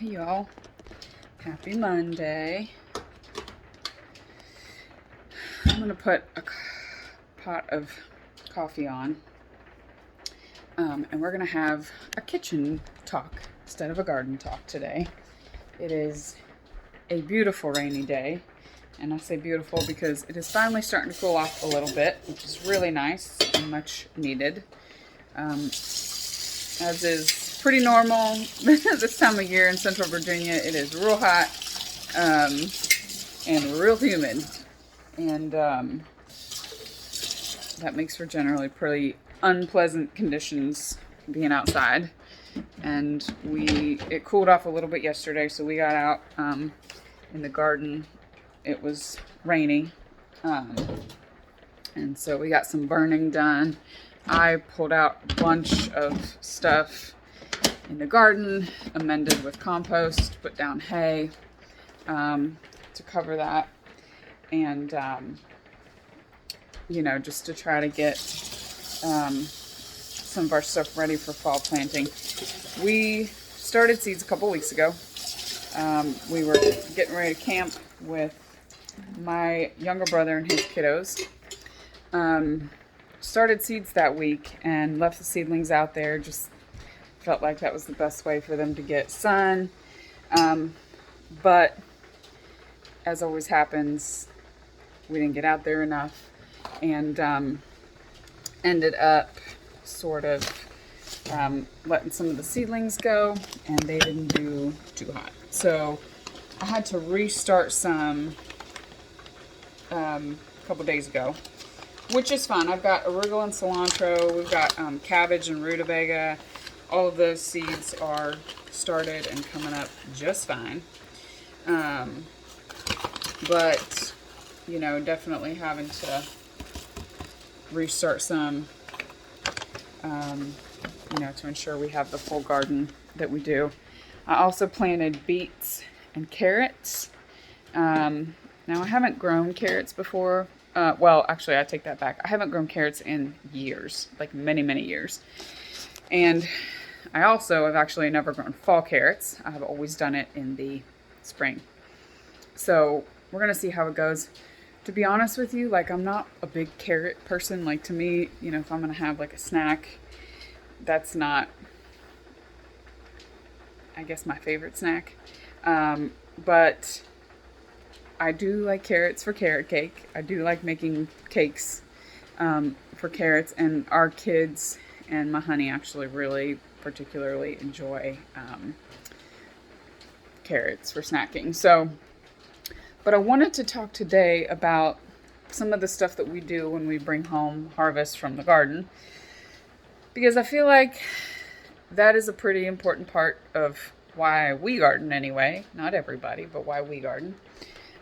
Hey y'all, happy Monday. I'm gonna put a pot of coffee on and we're gonna have a kitchen talk instead of a garden talk today. It is a beautiful rainy day, and I say beautiful because it is finally starting to cool off a little bit, which is really nice and much needed. As is pretty normal this time of year in Central Virginia, it is real hot and real humid, and that makes for generally pretty unpleasant conditions being outside. And it cooled off a little bit yesterday, so we got out in the garden. It was rainy, and so we got some burning done. I pulled out a bunch of stuff in the garden, amended with compost, put down hay to cover that, and just to try to get some of our stuff ready for fall planting. We started seeds a couple weeks ago. We were getting ready to camp with my younger brother and his kiddos. Started seeds that week and left the seedlings out there. Just felt like that was the best way for them to get sun. But as always happens, we didn't get out there enough, and ended up sort of letting some of the seedlings go, and they didn't do too hot. So I had to restart some a couple days ago, which is fun. I've got arugula and cilantro. We've got cabbage and rutabaga. All of those seeds are started and coming up just fine. But, definitely having to restart some, to ensure we have the full garden that we do. I also planted beets and carrots. Now, I haven't grown carrots before. Well, actually, I take that back. I haven't grown carrots in years, like many, many years. And I also have actually never grown fall carrots. I have always done it in the spring. So we're going to see how it goes. To be honest with you, I'm not a big carrot person. To me, if I'm going to have a snack, that's not, I guess, my favorite snack. But I do like carrots for carrot cake. I do like making cakes for carrots, and our kids and my honey actually really particularly enjoy carrots for snacking. But I wanted to talk today about some of the stuff that we do when we bring home harvest from the garden, because I feel like that is a pretty important part of why we garden anyway. Not everybody, but why we garden.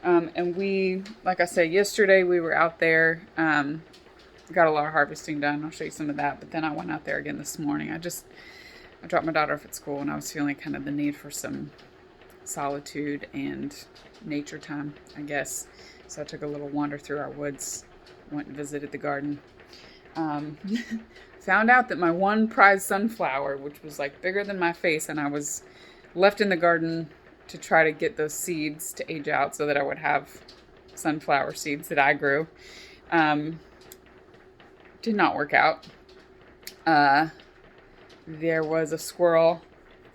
And we, like I said, yesterday we were out there, got a lot of harvesting done. I'll show you some of that. But then I went out there again this morning. I dropped my daughter off at school, and I was feeling kind of the need for some solitude and nature time, I guess. So I took a little wander through our woods, went and visited the garden. Found out that my one prize sunflower, which was bigger than my face, and I was left in the garden to try to get those seeds to age out so that I would have sunflower seeds that I grew, did not work out. There was a squirrel.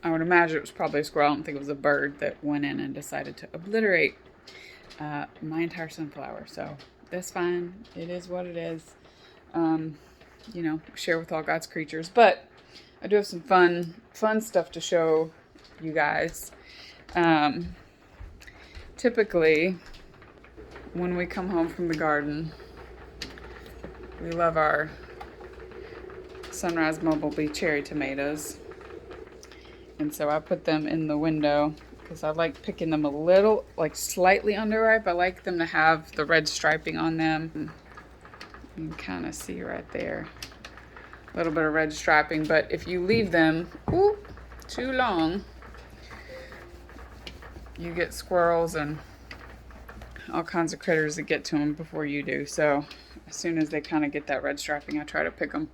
I would imagine it was probably a squirrel. I don't think it was a bird that went in and decided to obliterate my entire sunflower. So that's fine. It is what it is. Share with all God's creatures. But I do have some fun stuff to show you guys. Typically, when we come home from the garden, we love our Sunrise Mobile cherry tomatoes. And so I put them in the window because I like picking them a little, slightly underripe. I like them to have the red striping on them. You can kind of see right there, a little bit of red striping. But if you leave them too long, you get squirrels and all kinds of critters that get to them before you do. So as soon as they kind of get that red striping, I try to pick them.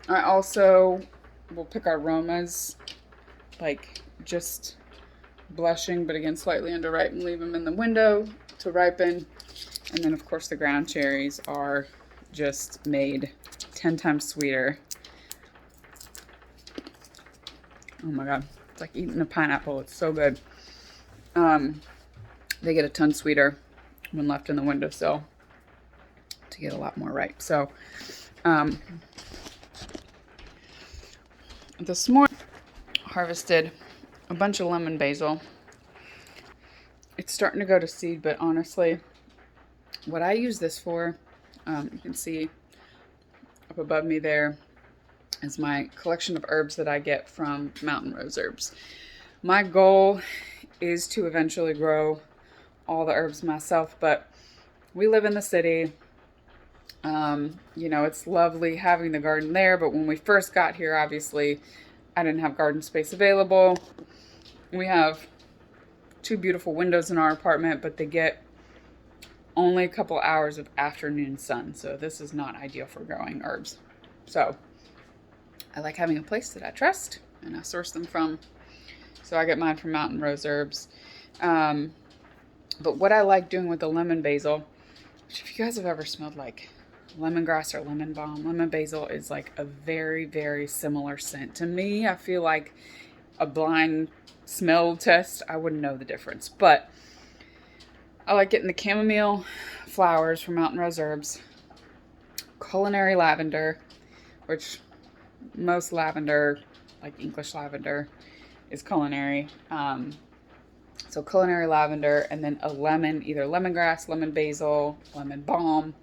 I also will pick aromas just blushing, but again, slightly underripe, and leave them in the window to ripen. And then, of course, the ground cherries are just made 10 times sweeter. Oh my God, it's like eating a pineapple. It's so good. They get a ton sweeter when left in the windowsill to get a lot more ripe. So, this morning, harvested a bunch of lemon basil. It's starting to go to seed, but honestly, what I use this for, you can see up above me there, is my collection of herbs that I get from Mountain Rose Herbs. My goal is to eventually grow all the herbs myself, but we live in the city. You know, it's lovely having the garden there, but when we first got here, obviously, I didn't have garden space available. We have 2 beautiful windows in our apartment, but they get only a couple hours of afternoon sun, so this is not ideal for growing herbs. So I like having a place that I trust and I source them from. So I get mine from Mountain Rose Herbs. But what I like doing with the lemon basil, which if you guys have ever smelled like lemongrass or lemon balm, lemon basil is like a very, very similar scent. To me, I feel like a blind smell test, I wouldn't know the difference. But I like getting the chamomile flowers from Mountain Rose Herbs, culinary lavender, which most lavender, like English lavender, is culinary. So culinary lavender, and then a lemon, either lemongrass, lemon basil, lemon balm,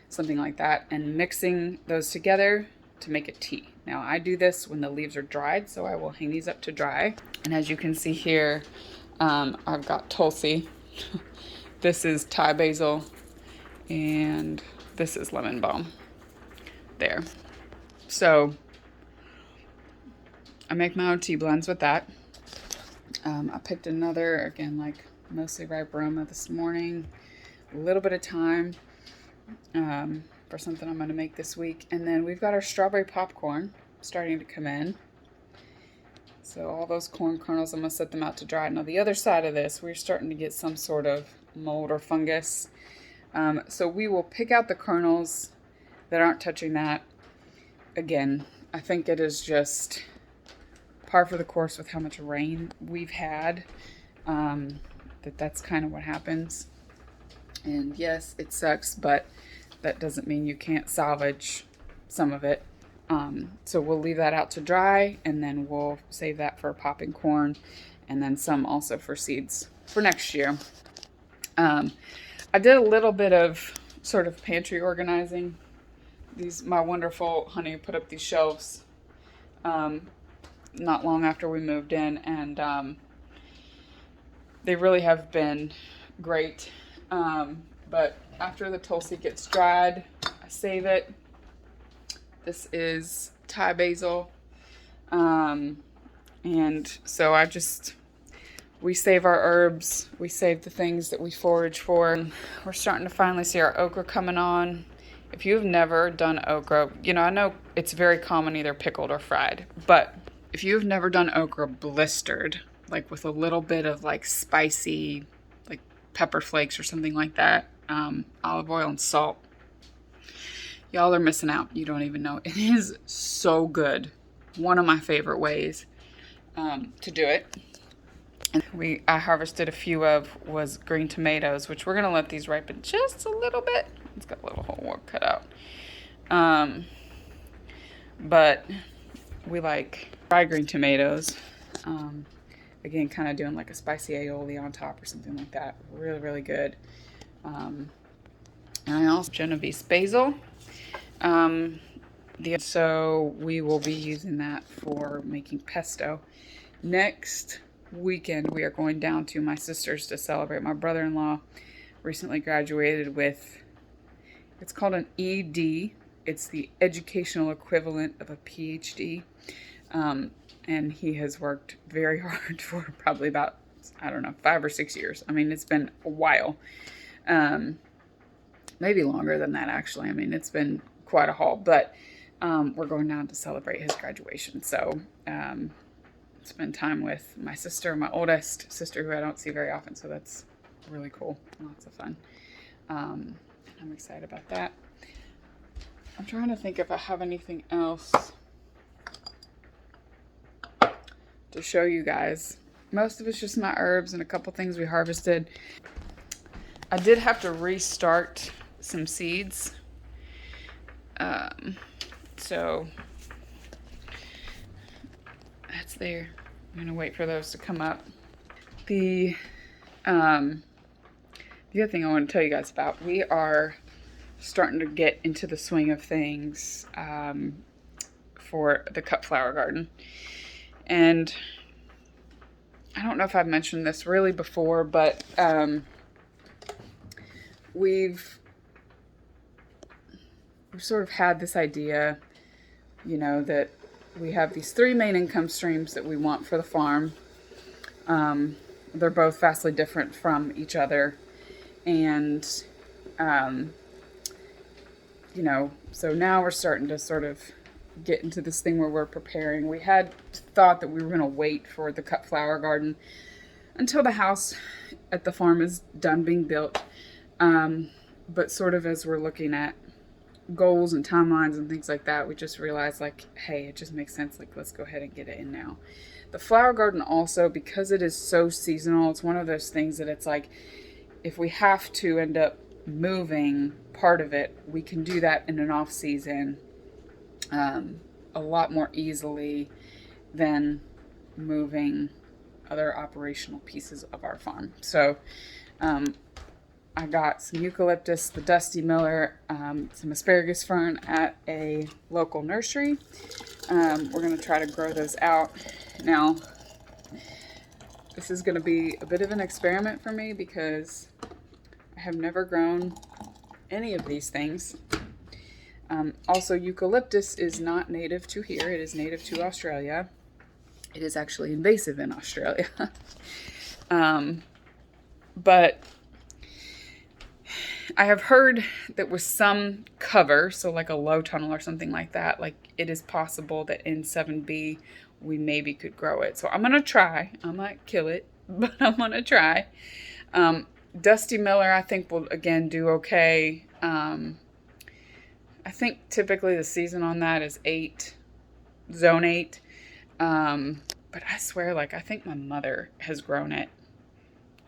something like that, and mixing those together to make a tea. Now I do this when the leaves are dried, so I will hang these up to dry. And as you can see here, I've got Tulsi. This is Thai basil, and this is lemon balm there. So I make my own tea blends with that. I picked another, again, like mostly ripe aroma this morning. A little bit of thyme for something I'm going to make this week. And then we've got our strawberry popcorn starting to come in. So all those corn kernels, I'm going to set them out to dry. Now the other side of this, we're starting to get some sort of mold or fungus. So we will pick out the kernels that aren't touching that. Again, I think it is just par for the course with how much rain we've had, that's kind of what happens. And yes, it sucks, but that doesn't mean you can't salvage some of it. So we'll leave that out to dry, and then we'll save that for popping corn, and then some also for seeds for next year. I did a little bit of sort of pantry organizing. My wonderful honey put up these shelves not long after we moved in, and they really have been great. But after the Tulsi gets dried, I save it. This is Thai basil, and so we save our herbs, we save the things that we forage for. We're starting to finally see our okra coming on. If you've never done okra, you know, I know it's very common either pickled or fried, but if you've never done okra blistered, like with a little bit of like spicy, like pepper flakes or something like that, olive oil and salt, y'all are missing out. You don't even know. It is so good. One of my favorite ways to do it. And I harvested a few was green tomatoes, which we're going to let these ripen just a little bit. It's got a little hole cut out. But we like fried green tomatoes. Again, kind of doing like a spicy aioli on top or something like that. Really, really good. And I also Genovese basil. So we will be using that for making pesto. Next weekend, we are going down to my sister's to celebrate. My brother-in-law recently graduated with, it's called an ED. It's the educational equivalent of a PhD. And he has worked very hard for probably about, 5 or 6 years. I mean, it's been a while. Maybe longer than that, actually. I mean, it's been quite a haul. But we're going down to celebrate his graduation. So spend time with my sister, my oldest sister, who I don't see very often. So that's really cool. Lots of fun. And I'm excited about that. I'm trying to think if I have anything else to show you guys. Most of it's just my herbs and a couple things we harvested. I did have to restart some seeds. So that's there. I'm gonna wait for those to come up. The other thing I want to tell you guys about, we are starting to get into the swing of things for the cut flower garden. And I don't know if I've mentioned this really before, but we've sort of had this idea, you know, that we have these 3 main income streams that we want for the farm. They're both vastly different from each other. And, you know, so now we're starting to sort of get into this thing where we're preparing. We had thought that we were going to wait for the cut flower garden until the house at the farm is done being built. But sort of as we're looking at goals and timelines and things like that, we just realized, like, hey, it just makes sense. Like, let's go ahead and get it in now. The flower garden also, because it is so seasonal, it's one of those things that it's like, if we have to end up moving part of it, we can do that in an off season a lot more easily than moving other operational pieces of our farm. So I got some eucalyptus, the Dusty Miller, some asparagus fern at a local nursery. We're going to try to grow those out. Now, this is going to be a bit of an experiment for me because I have never grown any of these things. Also, eucalyptus is not native to here. It is native to Australia. It is actually invasive in Australia. But I have heard that with some cover, so like a low tunnel or something like that, like it is possible that in 7B we maybe could grow it. So I'm going to try. I might kill it, but I'm going to try. Dusty Miller, I think, will again do okay. I think typically the season on that is zone 8. But I swear, like, I think my mother has grown it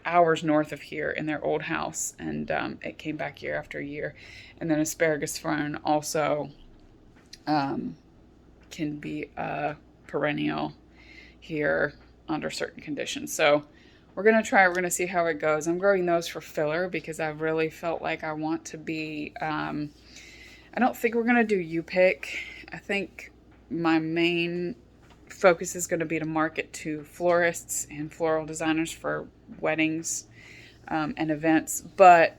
hours north of here in their old house, and it came back year after year. And then asparagus fern also can be a perennial here under certain conditions. So we're going to try. We're going to see how it goes. I'm growing those for filler because I've really felt like I want to be, I don't think we're going to do U-pick. I think my main focus is going to be to market to florists and floral designers for weddings and events. But,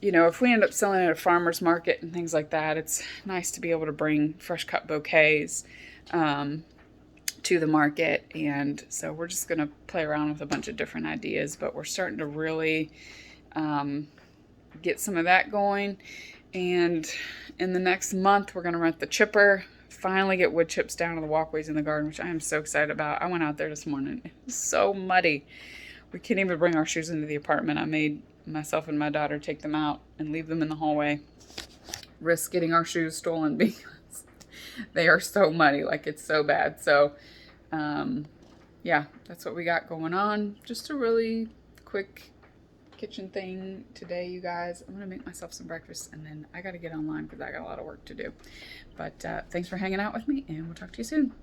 you know, if we end up selling at a farmer's market and things like that, it's nice to be able to bring fresh cut bouquets to the market. And so we're just going to play around with a bunch of different ideas, but we're starting to really get some of that going. And in the next month, we're going to rent the chipper, finally get wood chips down to the walkways in the garden, which I am so excited about. I went out there this morning. It was so muddy. We couldn't even bring our shoes into the apartment. I made myself and my daughter take them out and leave them in the hallway. Risk getting our shoes stolen because they are so muddy. Like, it's so bad. So, yeah, that's what we got going on. Just a really quick kitchen thing today, you guys. I'm gonna make myself some breakfast and then I gotta get online because I got a lot of work to do. But thanks for hanging out with me, and we'll talk to you soon.